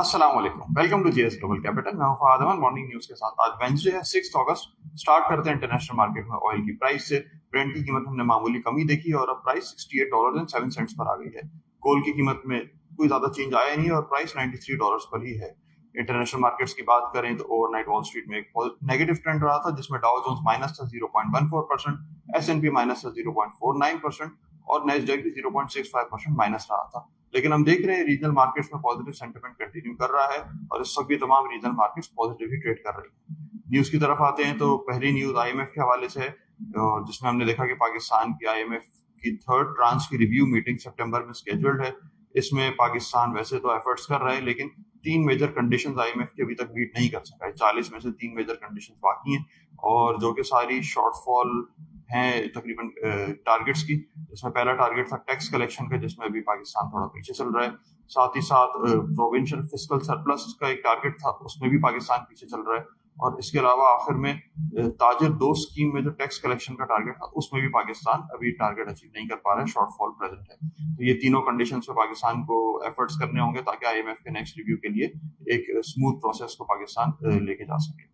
अस्सलाम वालेकुम, welcome to GS global capital. मैं हूं फहाद अमन। मॉर्निंग न्यूज के साथ आज वेंसडे है 6 अगस्त। स्टार्ट करते हैं इंटरनेशनल मार्केट में ऑयल की प्राइस से। ब्रेंट की कीमत हमने मामूली कमी देखी और अब प्राइस $68.07 पर आ गई है। कोल की कीमत में कोई ज्यादा चेंज आया नहीं और प्राइस $93 पर ही है। इंटरनेशनल मार्केट्स की बात करें तो ओवरनाइट वॉल स्ट्रीट में एक नेगेटिव ट्रेंड रहा था, जिसमें डाउ जोन्स माइनस था 0.14%, एस&पी माइनस था 0.49% और नेस्डैक भी 0.65% माइनस रहा था। लेकिन हम देख रहे हैं रीजनल मार्केट्स में पॉजिटिव सेंटिमेंट कंटिन्यू कर रहा है और इस वक्त भी तमाम रीजनल मार्केट्स पॉजिटिव ही ट्रेड कर रही हैं। न्यूज की तरफ आते हैं तो पहली न्यूज आईएमएफ के हवाले से है, जिसमें हमने देखा कि पाकिस्तान की आईएमएफ की थर्ड ट्रांच की रिव्यू मीटिंग सितंबर में स्केड्यूल्ड है। इसमें पाकिस्तान वैसे तो एफर्ट्स कर रहा है, लेकिन तीन मेजर कंडीशंस आईएमएफ की अभी तक बीट नहीं कर सका है। 40 में से तीन मेजर कंडीशंस बाकी हैं और जो कि सारी शॉर्टफॉल हैं तकरीबन टारगेट्स की। इसमें पहला टारगेट था टैक्स कलेक्शन का, जिसमें अभी पाकिस्तान थोड़ा पीछे चल रहा है। साथ ही साथ प्रोविंशियल फिस्कल सरप्लस का एक टारगेट था, उसमें भी पाकिस्तान पीछे चल रहा है। और इसके अलावा आखिर में ताजिर दो स्कीम में जो टैक्स कलेक्शन का टारगेट था, उसमें भी पाकिस्तान अभी टारगेट अचीव नहीं कर पा रहा है, शॉर्टफॉल प्रेजेंट है। तो ये तीनों कंडीशंस पे पाकिस्तान को एफर्ट्स करने होंगे ताकि आईएमएफ के नेक्स्ट रिव्यू के लिए एक स्मूथ प्रोसेस को पाकिस्तान लेके जा सके।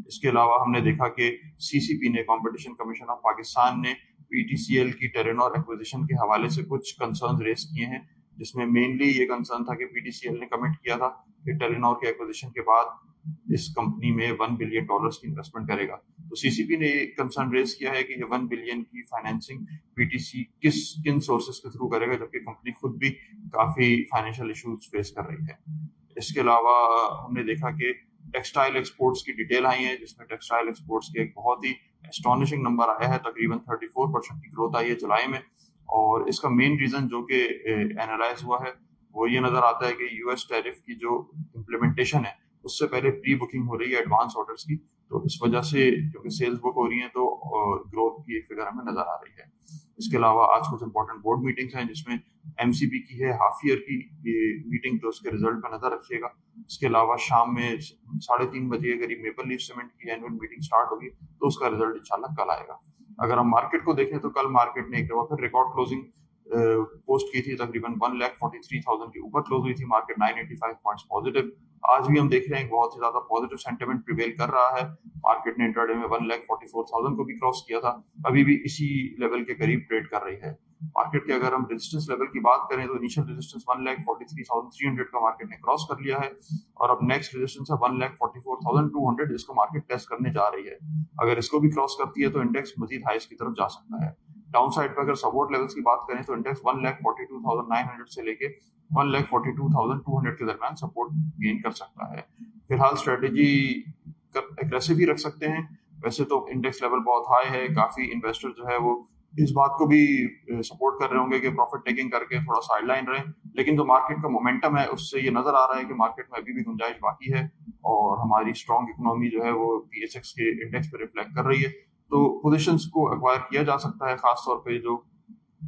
इसके अलावा हमने देखा कि सीसीपी ने, कॉम्पिटिशन कमीशन ऑफ पाकिस्तान ने, पीटीसीएल की टेलेनॉर एक्विजिशन के हवाले से कुछ कंसर्न रेस किए हैं, जिसमें मेनली ये कंसर्न था कि पीटीसीएल ने कमिट किया था कि टेलेनॉर के एक्विजिशन के बाद इस कंपनी में $1 बिलियन की इन्वेस्टमेंट करेगा। तो सीसीपी ने कंसर्न रेज किया है कि ये 1 बिलियन की फाइनेंसिंग पीटीसी किन सोर्सेस के थ्रू करेगा, जबकि कंपनी खुद भी काफी फाइनेंशियल इश्यूज फेस कर रही है। इसके अलावा हमने देखा कि टेक्सटाइल एक्सपोर्ट्स की डिटेल आई है, जिसमें टेक्सटाइल एक्सपोर्ट्स के एक बहुत ही एस्टॉनिशिंग नंबर आया है, तकरीबन 34% की ग्रोथ आई है जुलाई में। और इसका मेन रीजन जो कि एनालाइज हुआ है वो ये नजर आता है कि यूएस टैरिफ की जो इम्प्लीमेंटेशन है उससे पहले प्री बुकिंग हो रही है एडवांस ऑर्डर्स की। तो इस वजह से क्योंकि सेल्स बुक हो रही है तो ग्रोथ की एक फिगर हमें नजर आ रही है। इसके अलावा आज कुछ इंपॉर्टेंट बोर्ड मीटिंग्स हैं, जिसमें एमसीबी की है हाफ ईयर की मीटिंग, तो उसके रिजल्ट पर नजर रखिएगा। इसके अलावा शाम में 3:30 बजे करीब मेपल लीफ सीमेंट की एनुअल मीटिंग स्टार्ट होगी, तो उसका रिजल्ट इंशाल्लाह कल आएगा। अगर हम मार्केट को देखें तो कल मार्केट ने एक दफा फिर रिकॉर्ड क्लोजिंग पोस्ट की थी, तकरीबन 1,43,000 के ऊपर क्लोज हुई थी मार्केट, 985 पॉइंट्स पॉजिटिव। आज भी हम देख रहे हैं बहुत ही ज्यादा पॉजिटिव सेंटिमेंट प्रिवेल कर रहा है। मार्केट ने इंट्राडे में 1,44,000 को भी क्रॉस किया था, अभी भी इसी लेवल के करीब ट्रेड कर रही है। मार्केट के अगर हम रेजिस्टेंस लेवल की बात करें तो इनिशियल रेजिस्टेंस 1,43,300 का मार्केट ने क्रॉस कर लिया है और अब नेक्स्ट रेजिस्टेंस है 1,44,200, जिसको मार्केट टेस्ट करने जा रही है। अगर इसको भी क्रॉस करती है तो इंडेक्स मजीद हाइस की तरफ जा सकता है। डाउन साइड पर अगर सपोर्ट लेवल्स की बात करें तो इंडेक्स 1,42,900 से लेके 1,42,200 के दरमियान सपोर्ट गेन कर सकता है। फिलहाल स्ट्रेटेजी एग्रेसिव ही रख सकते हैं। वैसे तो इंडेक्स लेवल बहुत हाई है, काफी इन्वेस्टर जो है वो इस बात को भी सपोर्ट कर रहे होंगे कि प्रॉफिट टेकिंग करके थोड़ा साइडलाइन रहे, लेकिन जो मार्केट का मोमेंटम है उससे ये नजर आ रहा है कि मार्केट में अभी भी गुंजाइश बाकी है और हमारी स्ट्रॉन्ग इकोनॉमी जो है वो पीएसएक्स के इंडेक्स पे रिफ्लेक्ट कर रही है। तो पोजीशंस को एक्वायर किया जा सकता है, खासतौर पे जो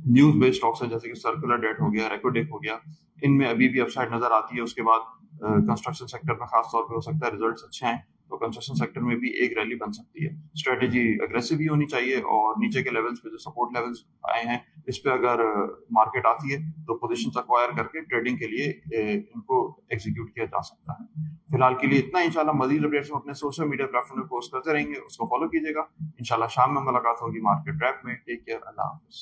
न्यूज बेस्ड स्टॉक्स है जैसे कि सर्कुलर डेट हो गया, रेकोडेक हो गया, इनमें अभी भी अपसाइड नजर आती है। उसके बाद कंस्ट्रक्शन सेक्टर में खासतौर पे हो सकता है रिजल्ट्स अच्छे हैं, तो कंस्ट्रक्शन सेक्टर में भी एक रैली बन सकती है। स्ट्रेटेजी अग्रेसिव भी होनी चाहिए और नीचे के लेवल्स पे जो सपोर्ट लेवल्स आए हैं इस पे अगर मार्केट आती है तो पोजीशंस एक्वायर करके ट्रेडिंग के लिए इनको एग्जीक्यूट किया जा सकता है। फिलहाल के लिए इतना। इंशाल्लाह मजीद अपडेट्स हम अपने सोशल मीडिया प्लेटफॉर्म में पोस्ट करते रहेंगे, उसको फॉलो कीजिएगा। इंशाल्लाह शाम में मुलाकात होगी मार्केट रैप में। टेक केयर, अल्लाह हाफिज।